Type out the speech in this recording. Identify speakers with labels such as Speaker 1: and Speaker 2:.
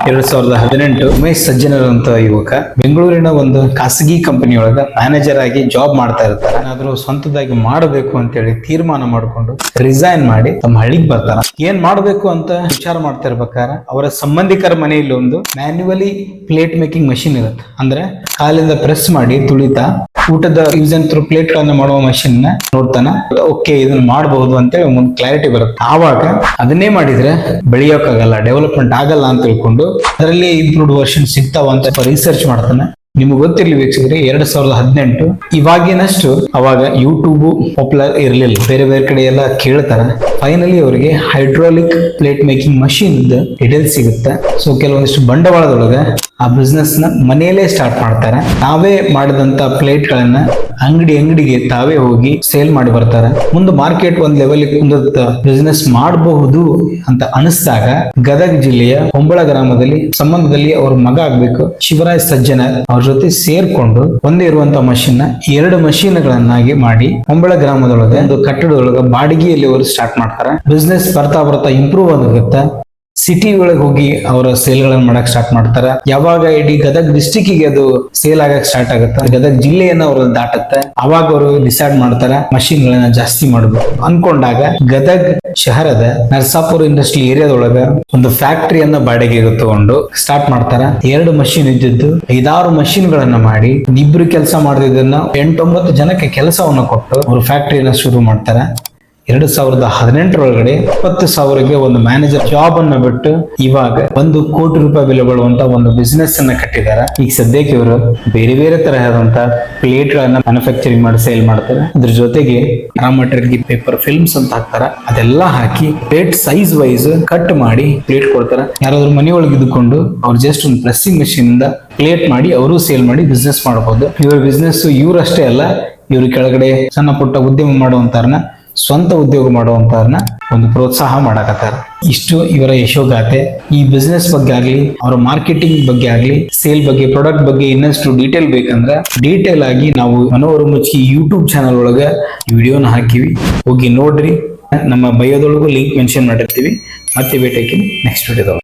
Speaker 1: 2018 ಉಮೇಶ್ ಸಜ್ಜನರ್ ಅಂತ ಯುವಕ ಬೆಂಗಳೂರಿನ ಒಂದು ಖಾಸಗಿ ಕಂಪನಿಯೊಳಗ ಮ್ಯಾನೇಜರ್ ಆಗಿ ಜಾಬ್ ಮಾಡ್ತಾ ಇರ್ತಾರೆ. ಏನಾದ್ರೂ ಸ್ವಂತದಾಗಿ ಮಾಡಬೇಕು ಅಂತೇಳಿ ತೀರ್ಮಾನ ಮಾಡಿಕೊಂಡು ರಿಸೈನ್ ಮಾಡಿ ತಮ್ಮ ಹಳ್ಳಿಗೆ ಬರ್ತಾರ. ಏನ್ ಮಾಡಬೇಕು ಅಂತ ವಿಚಾರ ಮಾಡ್ತಾ ಇರ್ಬೇಕಾರ ಅವರ ಸಂಬಂಧಿಕರ ಮನೆಯಲ್ಲಿ ಒಂದು ಮ್ಯಾನ್ಯುವಲಿ ಪ್ಲೇಟ್ ಮೇಕಿಂಗ್ ಮಷಿನ್ ಇರುತ್ತೆ. ಅಂದ್ರೆ ಕಾಲಿಂದ ಪ್ರೆಸ್ ಮಾಡಿ ತುಳಿತಾ ಊಟದ ಯೂಸ್ ಅಂಡ್ ಥ್ರೋ ಪ್ಲೇಟ್ ಗಳನ್ನ ಮಾಡುವ ಮಷಿನ್ ನ ನೋಡ್ತಾನ. ಓಕೆ, ಇದನ್ನ ಮಾಡಬಹುದು ಅಂತೇಳಿ ಒಂದು ಕ್ಲಾರಿಟಿ ಬರುತ್ತೆ. ಆವಾಗ ಅದನ್ನೇ ಮಾಡಿದ್ರೆ ಬೆಳೆಯೋಕ್ಕಾಗಲ್ಲ, ಡೆವಲಪ್ಮೆಂಟ್ ಆಗಲ್ಲ ಅಂತ ತಿಳ್ಕೊಂಡು ಅದರಲ್ಲಿ ಇಂಪ್ರೂವ್ಡ್ ವರ್ಷನ್ ಸಿಗ್ತಾವ ಅಂತ ರಿಸರ್ಚ್ ಮಾಡ್ತಾನೆ. ನಿಮ್ಗೆ ಗೊತ್ತಿರ್ಲಿ ವೀಕ್ಷಕರೇ, 2018 ಇವಾಗಿನಷ್ಟು ಅವಾಗ ಯೂಟ್ಯೂಬ್ ಪಾಪ್ಯುಲರ್ ಇರ್ಲಿಲ್ಲ. ಬೇರೆ ಬೇರೆ ಕಡೆ ಎಲ್ಲ ಕೇಳ್ತಾರ. ಫೈನಲಿ ಅವರಿಗೆ hydraulic plate making machine details ಸಿಗುತ್ತೆ. ಸೊ ಕೆಲವೊಂದಿಷ್ಟು ಬಂಡವಾಳದೊಳಗ ಆ ಬಿಸ್ನೆಸ್ ನ ಮನೆಯಲ್ಲೇ ಸ್ಟಾರ್ಟ್ ಮಾಡ್ತಾರೆ. ತಾವೇ ಮಾಡಿದಂತ ಪ್ಲೇಟ್ ಗಳನ್ನ ಅಂಗಡಿಗೆ ತಾವೇ ಹೋಗಿ ಸೇಲ್ ಮಾಡಿ ಬರ್ತಾರೆ. ಮುಂದೆ ಮಾರ್ಕೆಟ್ ಒಂದ್ ಲೆವೆಲ್ ಬಿಸ್ನೆಸ್ ಮಾಡಬಹುದು ಅಂತ ಅನಿಸ್ದಾಗ ಗದಗ ಜಿಲ್ಲೆಯ ಹೊಂಬಳ ಗ್ರಾಮದಲ್ಲಿ ಸಂಬಂಧದಲ್ಲಿ ಅವ್ರ ಮಗ ಆಗ್ಬೇಕು ಶಿವರಾಜ್ ಸಜ್ಜನರ್ ಅವ್ರ ಜೊತೆ ಸೇರ್ಕೊಂಡು ಒಂದೇ ಇರುವಂತ ಮಷೀನ್ ನ 2 ಮಷೀನ್ ಗಳನ್ನಾಗಿ ಮಾಡಿ ಹೊಂಬಳ ಗ್ರಾಮದೊಳಗೆ ಒಂದು ಕಟ್ಟಡದೊಳಗ ಬಾಡಿಗೆಯಲ್ಲಿ ಅವರು ಸ್ಟಾರ್ಟ್ ಮಾಡ್ತಾರೆ. ಬಿಸ್ನೆಸ್ ಬರ್ತಾ ಇಂಪ್ರೂವ್ ಆಗುತ್ತೆ. ಸಿಟಿ ಒಳಗೆ ಹೋಗಿ ಅವರ ಸೇಲ್ ಗಳನ್ನ ಮಾಡಕ್ ಸ್ಟಾರ್ಟ್ ಮಾಡ್ತಾರೆ. ಯಾವಾಗ ಇಡೀ ಗದಗ್ ಡಿಸ್ಟಿಕ್ ಗೆ ಅದು ಸೇಲ್ ಆಗಕ್ ಸ್ಟಾರ್ಟ್ ಆಗುತ್ತೆ, ಗದಗ್ ಜಿಲ್ಲೆಯನ್ನ ಅವರು ದಾಟುತ್ತೆ, ಅವಾಗ ಅವರು ಡಿಸೈಡ್ ಮಾಡ್ತಾರೆ ಮಷೀನ್ ಗಳನ್ನ ಜಾಸ್ತಿ ಮಾಡಬೇಕು ಅನ್ಕೊಂಡಾಗ ಗದಗ್ ಶಹರದ ನರಸಾಪುರ ಇಂಡಸ್ಟ್ರಿಯಲ್ ಏರಿಯಾದೊಳಗ ಒಂದು ಫ್ಯಾಕ್ಟರಿಯನ್ನ ಬಾಡಿಗೆಗೆ ತಗೊಂಡು ಸ್ಟಾರ್ಟ್ ಮಾಡ್ತಾರೆ. 2 ಮಷೀನ್ ಇದ್ದಿದ್ದು 5-6 ಮಷೀನ್ ಗಳನ್ನ ಮಾಡಿ ಇಬ್ರು ಕೆಲಸ ಮಾಡಿದ್ದನ್ನ 8-9 ಜನಕ್ಕೆ ಕೆಲಸವನ್ನ ಕೊಟ್ಟು ಅವರು ಫ್ಯಾಕ್ಟರಿಯನ್ನ ಶುರು ಮಾಡ್ತಾರೆ. 2018 ಒಳಗಡೆ 20,000ಗೆ ಒಂದು ಮ್ಯಾನೇಜರ್ ಜಾಬ್ ಅನ್ನ ಬಿಟ್ಟು ಇವಾಗ 1 ಕೋಟಿ ರೂಪಾಯಿ ಬೆಲೆ ಬಾಳುವಂತ ಒಂದು ಬಿಸ್ನೆಸ್ ಅನ್ನ ಕಟ್ಟಿದ್ದಾರೆ. ಈಗ ಸದ್ಯಕ್ಕೆ ಇವರು ಬೇರೆ ಬೇರೆ ತರಹದಂತ ಪ್ಲೇಟ್ ಗಳನ್ನ ಮ್ಯಾನುಫ್ಯಾಕ್ಚರಿಂಗ್ ಮಾಡಿ ಸೇಲ್ ಮಾಡ್ತಾರೆ. ಅದ್ರ ಜೊತೆಗೆ ರಾ ಮಟೀರಿಯಲ್ ಪೇಪರ್ ಫಿಲ್ಮ್ಸ್ ಅಂತ ಹಾಕ್ತಾರ. ಅದೆಲ್ಲ ಹಾಕಿ ಪ್ಲೇಟ್ ಸೈಜ್ ವೈಸ್ ಕಟ್ ಮಾಡಿ ಪ್ಲೇಟ್ ಕೊಡ್ತಾರೆ. ಯಾರಾದ್ರೂ ಮನೆಯೊಳಗೆ ಇದ್ದುಕೊಂಡು ಅವ್ರು ಜಸ್ಟ್ ಒಂದು ಪ್ರೆಸ್ಸಿಂಗ್ ಮಷೀನ್ ಇಂದ ಪ್ಲೇಟ್ ಮಾಡಿ ಅವರು ಸೇಲ್ ಮಾಡಿ ಬಿಸ್ನೆಸ್ ಮಾಡಬಹುದು. ಇವ್ರ ಬಿಸ್ನೆಸ್ ಇವ್ರಷ್ಟೇ ಅಲ್ಲ, ಇವ್ರ ಕೆಳಗಡೆ ಸಣ್ಣ ಪುಟ್ಟ ಉದ್ಯಮ ಮಾಡುವಂತಾರನ, ಸ್ವಂತ ಉದ್ಯೋಗ ಮಾಡುವಂತವ್ರನ್ನ ಒಂದು ಪ್ರೋತ್ಸಾಹ ಮಾಡಕತ್ತಾರ. ಇಷ್ಟು ಇವರ ಯಶೋಗಾಥೆ. ಈ ಬಿಸ್ನೆಸ್ ಬಗ್ಗೆ ಆಗ್ಲಿ, ಅವರ ಮಾರ್ಕೆಟಿಂಗ್ ಬಗ್ಗೆ ಆಗ್ಲಿ, ಸೇಲ್ ಬಗ್ಗೆ, ಪ್ರಾಡಕ್ಟ್ ಬಗ್ಗೆ ಇನ್ನಷ್ಟು ಡೀಟೇಲ್ ಬೇಕಂದ್ರೆ ಡೀಟೇಲ್ ಆಗಿ ನಾವು ಮನೋಹರ ಮುಚ್ಕಿ ಯೂಟ್ಯೂಬ್ ಚಾನಲ್ ಒಳಗ ವಿಡಿಯೋನ ಹಾಕಿವಿ, ಹೋಗಿ ನೋಡ್ರಿ. ನಮ್ಮ ಬಯೋದೊಳಗೂ ಲಿಂಕ್ ಮೆನ್ಷನ್ ಮಾಡಿರ್ತೀವಿ. ಮತ್ತೆ ಭೇಟಿ ನೆಕ್ಸ್ಟ್ ವಿಡಿಯೋದೊಳಗೆ.